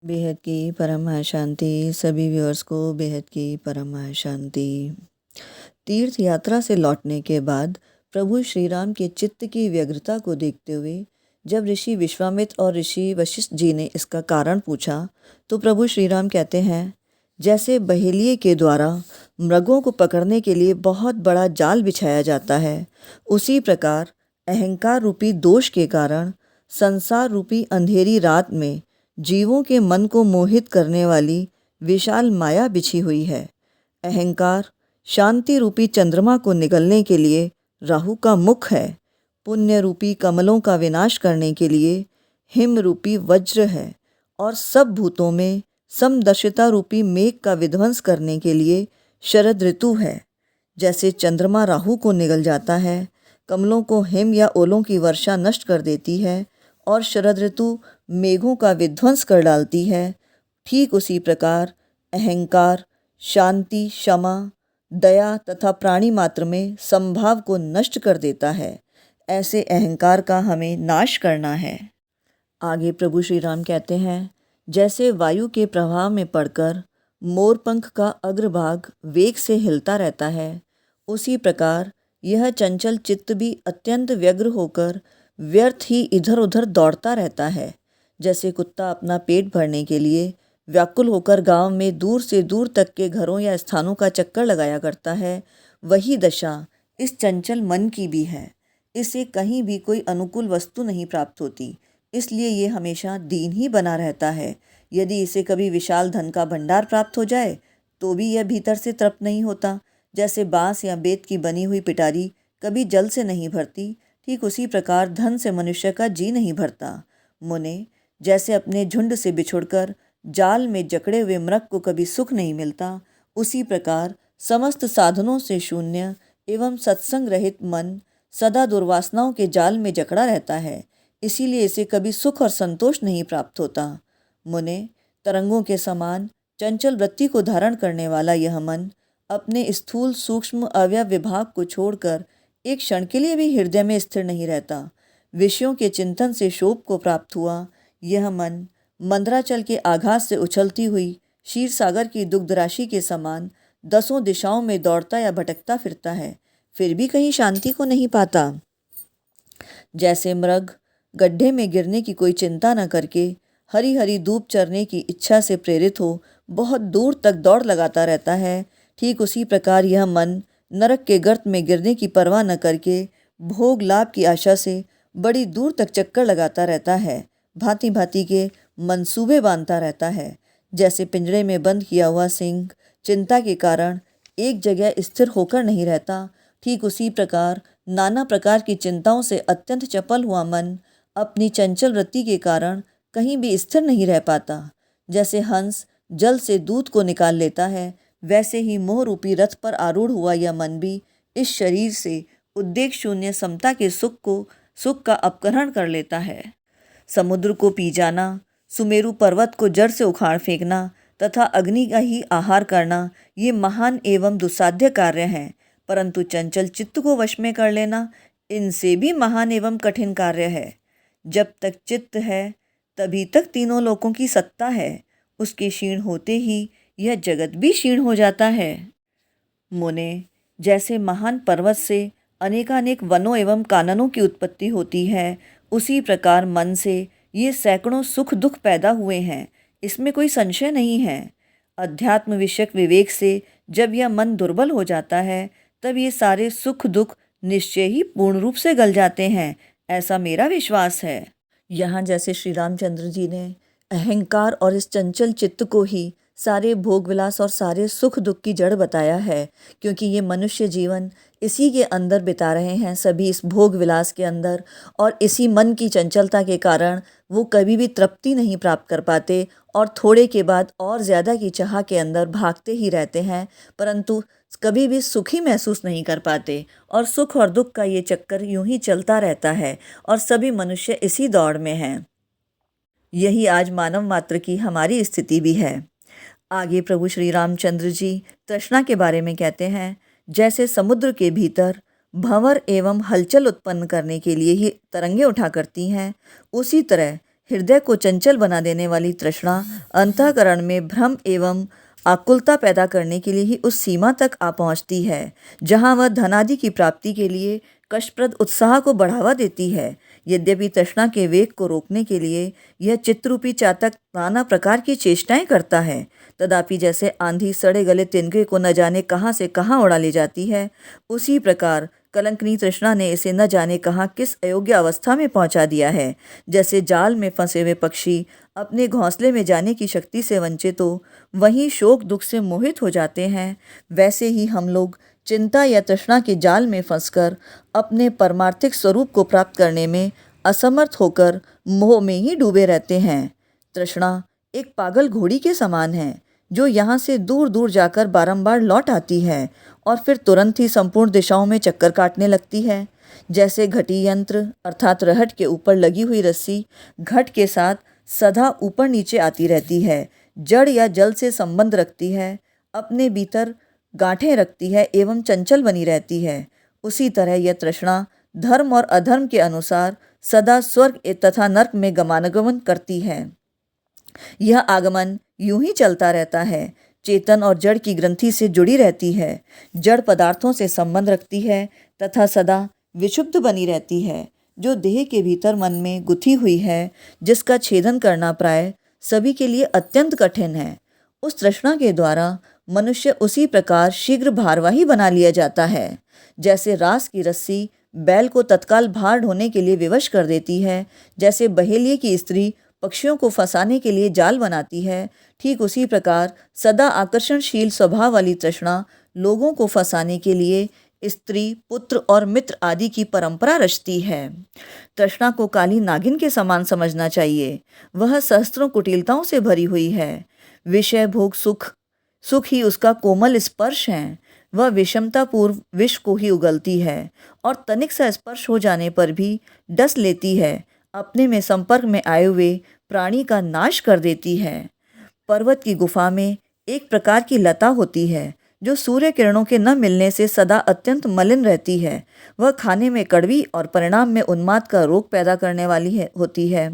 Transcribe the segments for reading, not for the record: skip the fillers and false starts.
बेहद की परम शांति। सभी व्यूअर्स को बेहद की परम शांति। तीर्थ यात्रा से लौटने के बाद प्रभु श्री राम के चित्त की व्यग्रता को देखते हुए जब ऋषि विश्वामित्र और ऋषि वशिष्ठ जी ने इसका कारण पूछा तो प्रभु श्री राम कहते हैं, जैसे बहेलिए के द्वारा मृगों को पकड़ने के लिए बहुत बड़ा जाल बिछाया जाता है, उसी प्रकार अहंकार रूपी दोष के कारण संसार रूपी अंधेरी रात में जीवों के मन को मोहित करने वाली विशाल माया बिछी हुई है। अहंकार शांति रूपी चंद्रमा को निगलने के लिए राहु का मुख है। पुण्य रूपी कमलों का विनाश करने के लिए हिम रूपी वज्र है और सब भूतों में समदर्शिता रूपी मेघ का विध्वंस करने के लिए शरद ऋतु है। जैसे चंद्रमा राहु को निगल जाता है, कमलों को हिम या ओलों की वर्षा नष्ट कर देती है और शरद ऋतु मेघों का विध्वंस कर डालती है, ठीक उसी प्रकार अहंकार शांति, क्षमा, दया तथा प्राणी मात्र में संभाव को नष्ट कर देता है। ऐसे अहंकार का हमें नाश करना है। आगे प्रभु श्री राम कहते हैं, जैसे वायु के प्रवाह में पड़कर मोरपंख का अग्रभाग वेग से हिलता रहता है, उसी प्रकार यह चंचल चित्त भी अत्यंत व्यग्र होकर व्यर्थ ही इधर उधर दौड़ता रहता है। जैसे कुत्ता अपना पेट भरने के लिए व्याकुल होकर गांव में दूर से दूर तक के घरों या स्थानों का चक्कर लगाया करता है, वही दशा इस चंचल मन की भी है। इसे कहीं भी कोई अनुकूल वस्तु नहीं प्राप्त होती, इसलिए ये हमेशा दीन ही बना रहता है। यदि इसे कभी विशाल धन का भंडार प्राप्त हो जाए तो भी यह भीतर से तृप्त नहीं होता। जैसे बांस या बेत की बनी हुई पिटारी कभी जल से नहीं भरती, ठीक उसी प्रकार धन से मनुष्य का जी नहीं भरता। मुने, जैसे अपने झुंड से बिछुड़कर जाल में जकड़े हुए मृग को कभी सुख नहीं मिलता, उसी प्रकार समस्त साधनों से शून्य एवं सत्संग रहित मन सदा दुर्वासनाओं के जाल में जकड़ा रहता है, इसीलिए इसे कभी सुख और संतोष नहीं प्राप्त होता। मुने, तरंगों के समान चंचल वृत्ति को धारण करने वाला यह मन अपने स्थूल सूक्ष्म अवयव विभाग को छोड़कर एक क्षण के लिए भी हृदय में स्थिर नहीं रहता। विषयों के चिंतन से शोभ को प्राप्त हुआ यह मन मंदराचल के आघात से उछलती हुई क्षीर सागर की दुग्ध राशि के समान दसों दिशाओं में दौड़ता या भटकता फिरता है, फिर भी कहीं शांति को नहीं पाता। जैसे मृग गड्ढे में गिरने की कोई चिंता न करके हरी हरी धूप चरने की इच्छा से प्रेरित हो बहुत दूर तक दौड़ लगाता रहता है, ठीक उसी प्रकार यह मन नरक के गर्त में गिरने की परवाह न करके भोग लाभ की आशा से बड़ी दूर तक चक्कर लगाता रहता है, भांति भांति के मंसूबे बांधता रहता है। जैसे पिंजरे में बंद किया हुआ सिंह चिंता के कारण एक जगह स्थिर होकर नहीं रहता, ठीक उसी प्रकार नाना प्रकार की चिंताओं से अत्यंत चपल हुआ मन अपनी चंचल वृत्ति के कारण कहीं भी स्थिर नहीं रह पाता। जैसे हंस जल से दूध को निकाल लेता है, वैसे ही मोह रूपी रथ पर आरूढ़ हुआ यह मन भी इस शरीर से उद्देश्य शून्य समता के सुख का अपहरण कर लेता है। समुद्र को पी जाना, सुमेरु पर्वत को जड़ से उखाड़ फेंकना तथा अग्नि का ही आहार करना ये महान एवं दुस्साध्य कार्य हैं, परंतु चंचल चित्त को वश में कर लेना इनसे भी महान एवं कठिन कार्य है। जब तक चित्त है तभी तक तीनों लोकों की सत्ता है, उसके क्षीण होते ही यह जगत भी क्षीण हो जाता है। मुने, जैसे महान पर्वत से अनेकानेक वनों एवं काननों की उत्पत्ति होती है, उसी प्रकार मन से ये सैकड़ों सुख दुख पैदा हुए हैं, इसमें कोई संशय नहीं है। अध्यात्म विषयक विवेक से जब यह मन दुर्बल हो जाता है तब ये सारे सुख दुख निश्चय ही पूर्ण रूप से गल जाते हैं, ऐसा मेरा विश्वास है। यहाँ जैसे श्री रामचंद्र जी ने अहंकार और इस चंचल चित्त को ही सारे भोग विलास और सारे सुख दुख की जड़ बताया है, क्योंकि ये मनुष्य जीवन इसी के अंदर बिता रहे हैं, सभी इस भोग विलास के अंदर, और इसी मन की चंचलता के कारण वो कभी भी तृप्ति नहीं प्राप्त कर पाते और थोड़े के बाद और ज़्यादा की चाह के अंदर भागते ही रहते हैं, परंतु कभी भी सुखी महसूस नहीं कर पाते और सुख और दुख का ये चक्कर यूं ही चलता रहता है और सभी मनुष्य इसी दौड़ में हैं। यही आज मानव मात्र की हमारी स्थिति भी है। आगे प्रभु श्री रामचंद्र जी तृष्णा के बारे में कहते हैं, जैसे समुद्र के भीतर भंवर एवं हलचल उत्पन्न करने के लिए ही तरंगे उठा करती हैं, उसी तरह हृदय को चंचल बना देने वाली तृष्णा अंतःकरण में भ्रम एवं आकुलता पैदा करने के लिए ही उस सीमा तक आ पहुंचती है जहां वह धनादि की प्राप्ति के लिए कष्टप्रद उत्साह को बढ़ावा देती है। यद्यपि तृष्णा के वेग को रोकने के लिए यह चित्तरूपी चातक नाना प्रकार की चेष्टाएं करता है, तथापि जैसे आंधी सड़े गले तिनके को न जाने कहाँ से कहाँ उड़ा ले जाती है, उसी प्रकार कलंकनी तृष्णा ने इसे न जाने कहाँ किस अयोग्य अवस्था में पहुंचा दिया है। जैसे जाल में फंसे हुए पक्षी अपने घोंसले में जाने की शक्ति से वंचित हो वहीं शोक दुख से मोहित हो जाते हैं, वैसे ही हम लोग चिंता या तृष्णा के जाल में फंसकर अपने परमार्थिक स्वरूप को प्राप्त करने में असमर्थ होकर मोह में ही डूबे रहते हैं। तृष्णा एक पागल घोड़ी के समान है जो यहाँ से दूर दूर जाकर बारंबार लौट आती है और फिर तुरंत ही संपूर्ण दिशाओं में चक्कर काटने लगती है। जैसे घटी यंत्र अर्थात रहट के ऊपर लगी हुई रस्सी घट के साथ सदा ऊपर नीचे आती रहती है, जड़ या जल से संबंध रखती है, अपने भीतर गांठें रखती है एवं चंचल बनी रहती है, उसी तरह यह तृष्णा धर्म और अधर्म के अनुसार सदा स्वर्ग तथा नर्क में गमनागमन करती है। यह आगमन यूं ही चलता रहता है, चेतन और जड़ की ग्रंथि से जुड़ी रहती है, जड़ पदार्थों से संबंध रखती है तथा सदा विक्षुब्ध बनी रहती है, जो देह के भीतर मन में गुथी हुई है, जिसका छेदन करना प्राय सभी के लिए अत्यंत कठिन है। उस तृष्णा के द्वारा मनुष्य उसी प्रकार शीघ्र भारवाही बना लिया जाता है, जैसे रास की रस्सी बैल को तत्काल भार ढोने के लिए विवश कर देती है, जैसे बहेलिए की स्त्री पक्षियों को फंसाने के लिए जाल बनाती है, ठीक उसी प्रकार सदा आकर्षणशील स्वभाव वाली तृष्णा लोगों को फंसाने के लिए स्त्री, पुत्र और मित्र आदि की परंपरा रचती है। तृष्णा को काली नागिन के समान समझना चाहिए। वह सहस्त्रों कुटिलताओं से भरी हुई है। विषय भोग सुख ही उसका कोमल स्पर्श है। वह विषमता पूर्व विष को ही उगलती है और तनिक सा स्पर्श हो जाने पर भी डस लेती है, अपने में संपर्क में आए हुए प्राणी का नाश कर देती है। पर्वत की गुफा में एक प्रकार की लता होती है जो सूर्य किरणों के न मिलने से सदा अत्यंत मलिन रहती है। वह खाने में कड़वी और परिणाम में उन्माद का रोग पैदा करने वाली होती है।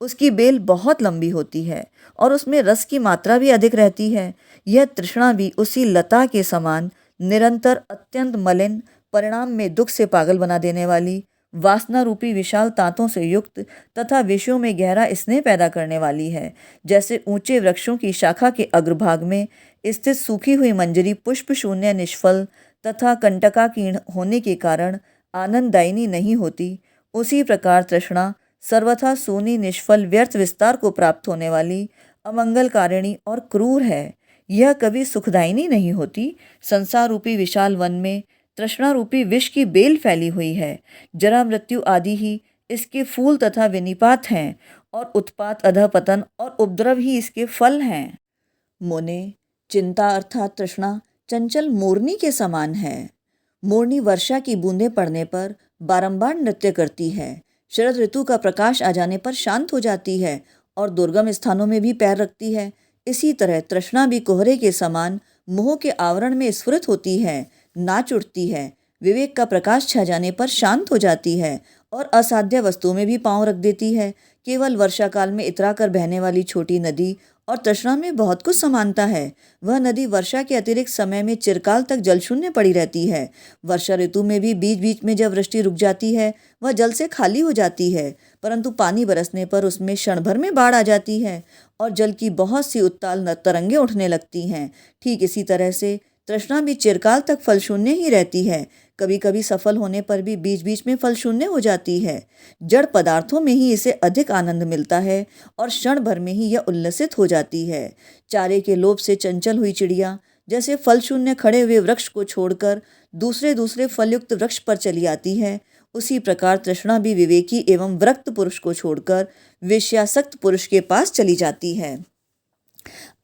उसकी बेल बहुत लंबी होती है और उसमें रस की मात्रा भी अधिक रहती है। यह तृष्णा भी उसी लता के समान निरंतर अत्यंत मलिन, परिणाम में दुख से पागल बना देने वाली, वासना रूपी विशाल तांतों से युक्त तथा विषयों में गहरा स्नेह पैदा करने वाली है। जैसे ऊंचे वृक्षों की शाखा के अग्रभाग में स्थित सूखी हुई मंजरी पुष्प शून्य, निष्फल तथा कंटकाकीर्ण होने के कारण आनंददायिनी नहीं होती, उसी प्रकार तृष्णा सर्वथा सूनी, निष्फल, व्यर्थ विस्तार को प्राप्त होने वाली, अमंगलकारिणी और क्रूर है। यह कभी सुखदायिनी नहीं होती। संसार रूपी विशाल वन में तृष्णा रूपी विष की बेल फैली हुई है। जरा, मृत्यु आदि ही इसके फूल तथा विनिपात हैं और उत्पात, अधपतन और उपद्रव ही इसके फल हैं। मुने, चिंता अर्थात तृष्णा चंचल मोरनी के समान है। मोरनी वर्षा की बूंदें पड़ने पर बारंबार नृत्य करती है, शरद ऋतु का प्रकाश आ जाने पर शांत हो जाती है और दुर्गम स्थानों में भी पैर रखती है। इसी तरह तृष्णा भी कोहरे के समान मोह के आवरण में स्फुरित होती है, नाच उठती है, विवेक का प्रकाश छा जाने पर शांत हो जाती है और असाध्य वस्तुओं में भी पांव रख देती है। केवल वर्षा काल में इतरा कर बहने वाली छोटी नदी और तृष्णा में बहुत कुछ समानता है। वह नदी वर्षा के अतिरिक्त समय में चिरकाल तक जल शून्य पड़ी रहती है। वर्षा ऋतु में भी बीच बीच में जब वृष्टि रुक जाती है वह जल से खाली हो जाती है, परंतु पानी बरसने पर उसमें क्षण भर में बाढ़ आ जाती है और जल की बहुत सी उत्ताल तरंगें उठने लगती हैं। ठीक इसी तरह से तृष्णा भी चिरकाल तक फल शून्य ही रहती है। कभी कभी सफल होने पर भी बीच बीच में फल शून्य हो जाती है। जड़ पदार्थों में ही इसे अधिक आनंद मिलता है और क्षण भर में ही यह उल्लसित हो जाती है। चारे के लोभ से चंचल हुई चिड़िया जैसे फल शून्य खड़े हुए वृक्ष को छोड़कर दूसरे दूसरे फलयुक्त वृक्ष पर चली आती है, उसी प्रकार तृष्णा भी विवेकी एवं विरक्त पुरुष को छोड़कर विषयासक्त पुरुष के पास चली जाती है।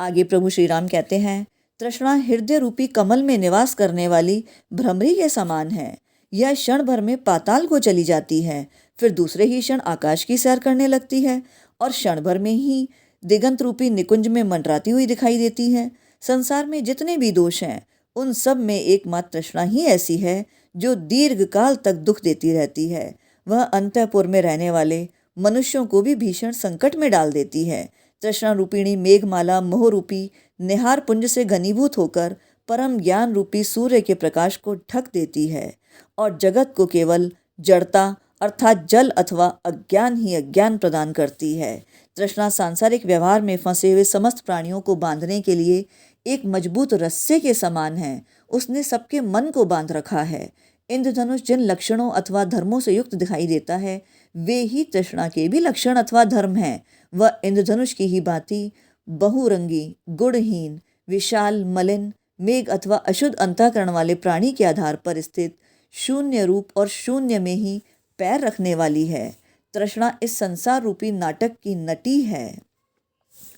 आगे प्रभु श्री राम कहते हैं, तृष्णा हृदय रूपी कमल में निवास करने वाली भ्रमरी के समान है। यह क्षण भर में पाताल को चली जाती है, फिर दूसरे ही क्षण आकाश की सैर करने लगती है और क्षण भर में ही दिगंत रूपी निकुंज में मंडराती हुई दिखाई देती है। संसार में जितने भी दोष हैं उन सब में एकमात्र तृष्णा ही ऐसी है जो दीर्घ काल तक दुख देती रहती है। वह अंतःपुर में रहने वाले मनुष्यों को भी भीषण संकट में डाल देती है। तृष्णा रूपिणी मेघमाला मोह रूपी निहार पुंज से घनीभूत होकर परम ज्ञान रूपी सूर्य के प्रकाश को ढक देती है और जगत को केवल जड़ता अर्थात जल अथवा अज्ञान ही अज्ञान प्रदान करती है। तृष्णा सांसारिक व्यवहार में फंसे हुए समस्त प्राणियों को बांधने के लिए एक मजबूत रस्से के समान है। उसने सबके मन को बांध रखा है। इंद्रधनुष जिन लक्षणों अथवा धर्मों से युक्त दिखाई देता है वे ही तृष्णा के भी लक्षण अथवा धर्म हैं। वह इंद्रधनुष की ही भांति बहुरंगी, गुणहीन, विशाल, मलिन, मेघ अथवा अशुद्ध अंतःकरण वाले प्राणी के आधार पर स्थित शून्य रूप और शून्य में ही पैर रखने वाली है। तृष्णा इस संसार रूपी नाटक की नटी है।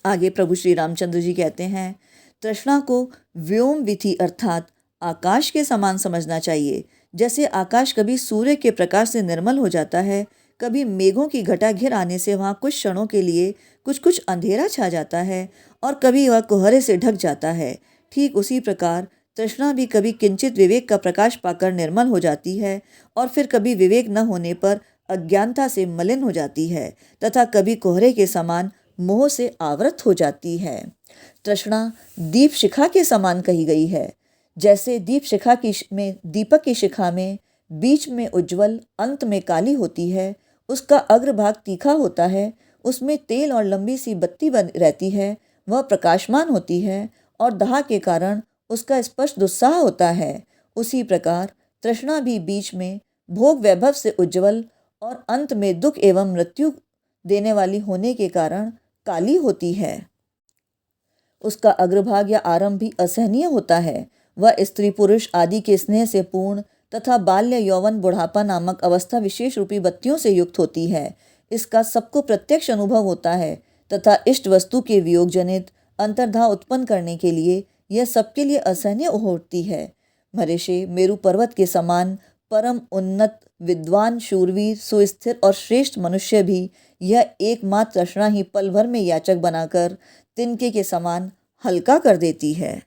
आगे प्रभु श्री रामचंद्र जी कहते हैं, तृष्णा को व्योम विधि अर्थात आकाश के समान समझना चाहिए। जैसे आकाश कभी सूर्य के प्रकाश से निर्मल हो जाता है, कभी मेघों की घटा घिर आने से वहाँ कुछ क्षणों के लिए कुछ अंधेरा छा जाता है और कभी वह कोहरे से ढक जाता है, ठीक उसी प्रकार तृष्णा भी कभी किंचित विवेक का प्रकाश पाकर निर्मल हो जाती है और फिर कभी विवेक न होने पर अज्ञानता से मलिन हो जाती है तथा कभी कोहरे के समान मोह से आवृत हो जाती है। तृष्णा दीप शिखा के समान कही गई है। जैसे दीप शिखा में दीपक की शिखा में बीच में उज्जवल अंत में काली होती है, उसका अग्रभाग तीखा होता है, उसमें तेल और लंबी सी बत्ती बन रहती है, वह प्रकाशमान होती है और दाह के कारण उसका स्पष्ट दुस्साह होता है। उसी प्रकार तृष्णा भी बीच में भोग वैभव से उज्जवल और अंत में दुख एवं मृत्यु देने वाली होने के कारण काली होती है। उसका अग्रभाग या आरंभ भी असहनीय होता है। वह स्त्री पुरुष आदि के स्नेह से पूर्ण तथा बाल्य यौवन बुढ़ापा नामक अवस्था विशेष रूपी बत्तियों से युक्त होती है। इसका सबको प्रत्यक्ष अनुभव होता है तथा इष्ट वस्तु के वियोग जनित अंतर्धाह उत्पन्न करने के लिए यह सबके लिए असहनीय होती है। मरीषे मेरु पर्वत के समान परम उन्नत विद्वान शूरवीर सुस्थिर और श्रेष्ठ मनुष्य भी यह एकमात्र तृष्णा ही पल भर में याचक बनाकर तिनके के समान हल्का कर देती है।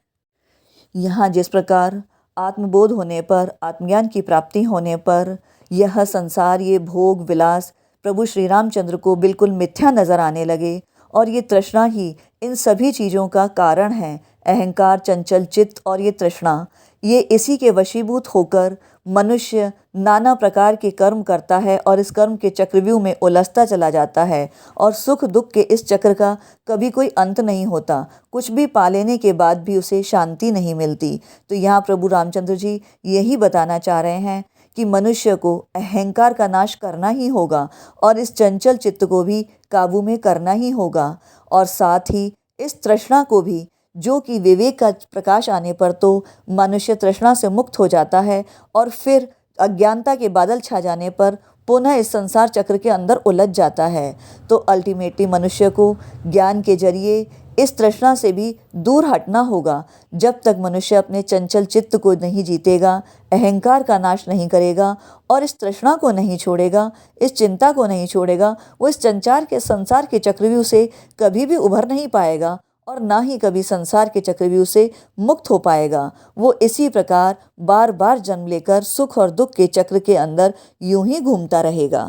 यहाँ जिस प्रकार आत्मबोध होने पर, आत्मज्ञान की प्राप्ति होने पर यह संसार, ये भोग विलास प्रभु श्री रामचंद्र को बिल्कुल मिथ्या नजर आने लगे और ये तृष्णा ही इन सभी चीज़ों का कारण है। अहंकार, चंचल चित्त और ये तृष्णा, ये इसी के वशीभूत होकर मनुष्य नाना प्रकार के कर्म करता है और इस कर्म के चक्रव्यूह में उलझता चला जाता है और सुख दुख के इस चक्र का कभी कोई अंत नहीं होता। कुछ भी पा लेने के बाद भी उसे शांति नहीं मिलती। तो यहाँ प्रभु रामचंद्र जी यही बताना चाह रहे हैं कि मनुष्य को अहंकार का नाश करना ही होगा और इस चंचल चित्त को भी काबू में करना ही होगा और साथ ही इस तृष्णा को भी, जो कि विवेक का प्रकाश आने पर तो मनुष्य तृष्णा से मुक्त हो जाता है और फिर अज्ञानता के बादल छा जाने पर पुनः इस संसार चक्र के अंदर उलझ जाता है। तो अल्टीमेटली मनुष्य को ज्ञान के जरिए इस तृष्णा से भी दूर हटना होगा। जब तक मनुष्य अपने चंचल चित्त को नहीं जीतेगा, अहंकार का नाश नहीं करेगा और इस तृष्णा को नहीं छोड़ेगा, इस चिंता को नहीं छोड़ेगा, वो इस संसार के चक्रव्यूह से कभी भी उभर नहीं पाएगा और ना ही कभी संसार के चक्रव्यूह से मुक्त हो पाएगा। वो इसी प्रकार बार बार जन्म लेकर सुख और दुख के चक्र के अंदर यूं ही घूमता रहेगा।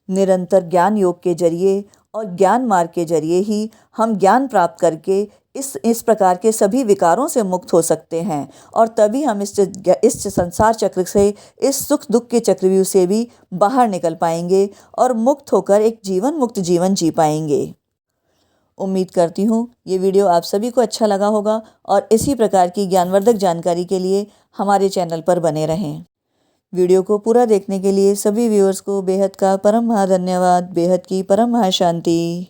निरंतर ज्ञान योग के जरिए और ज्ञान मार्ग के जरिए ही हम ज्ञान प्राप्त करके इस प्रकार के सभी विकारों से मुक्त हो सकते हैं और तभी हम इस संसार चक्र से, इस सुख दुख के चक्रव्यूह से भी बाहर निकल पाएंगे और मुक्त होकर एक जीवन मुक्त जीवन जी पाएंगे। उम्मीद करती हूँ ये वीडियो आप सभी को अच्छा लगा होगा और इसी प्रकार की ज्ञानवर्धक जानकारी के लिए हमारे चैनल पर बने रहें। वीडियो को पूरा देखने के लिए सभी व्यूअर्स को बेहद का परम महा धन्यवाद। बेहद की परम महा शांति।